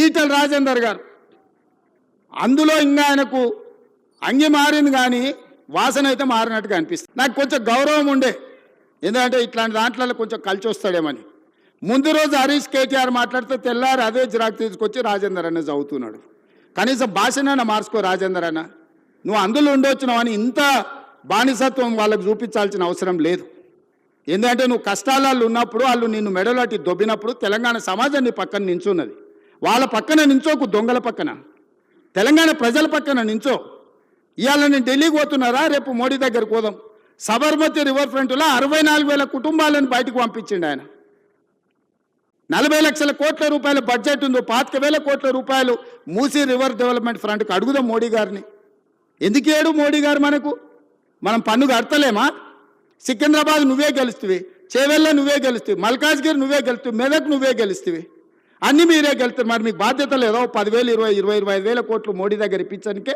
ఈటల రాజేందర్ గారు అందులో ఇంకా ఆయనకు అంగి మారింది కానీ వాసన అయితే మారినట్టుగా అనిపిస్తుంది. నాకు కొంచెం గౌరవం ఉండే, ఎందుకంటే ఇట్లాంటి దాంట్లో కొంచెం కలిసి వస్తాడేమని. ముందు రోజు హరీష్ కేటీఆర్ మాట్లాడితే తెల్లారి అదే జిరాక్ తీసుకొచ్చి రాజేందర్ అన్న చదువుతున్నాడు. కనీసం భాషనైనా మార్చుకో రాజేందర్ అన్న, నువ్వు అందులో ఉండొచ్చినావు అని ఇంత బానిసత్వం వాళ్ళకు చూపించాల్సిన అవసరం లేదు. ఎందుకంటే నువ్వు కష్టాలలో ఉన్నప్పుడు వాళ్ళు నిన్ను మెడలాటి దొబ్బినప్పుడు తెలంగాణ సమాజం నీ పక్కన నించున్నది. వాళ్ళ పక్కన నించోకు, దొంగల పక్కన, తెలంగాణ ప్రజల పక్కన నించో. ఇవాళ నేను ఢిల్లీకి పోతున్నారా, రేపు మోడీ దగ్గరకు పోదాం. సబర్మతి రివర్ ఫ్రంట్లో 64,000 కుటుంబాలను బయటకు పంపించిండు ఆయన. 40 లక్షల కోట్ల రూపాయల బడ్జెట్ ఉందో, 25,000 కోట్ల రూపాయలు మూసీ రివర్ డెవలప్మెంట్ ఫ్రంట్కి అడుగుదాం మోడీ గారిని. ఎందుకు ఏడు మోడీ గారు మనకు? మనం పన్ను కడతలేమా? సికింద్రాబాద్ నువ్వే గెలుస్తువి, చేవెళ్ళ నువ్వే గెలుస్తువి, మల్కాజ్గిరి నువ్వే గెలుస్తువి, మెదక్ నువ్వే గెలుస్తువి, అన్నీ మీరే గెలుస్తారు. మరి మీకు బాధ్యత లేదో 10,000, 20,000, 25,000 కోట్లు మోడీ దగ్గర ఇప్పించడానికే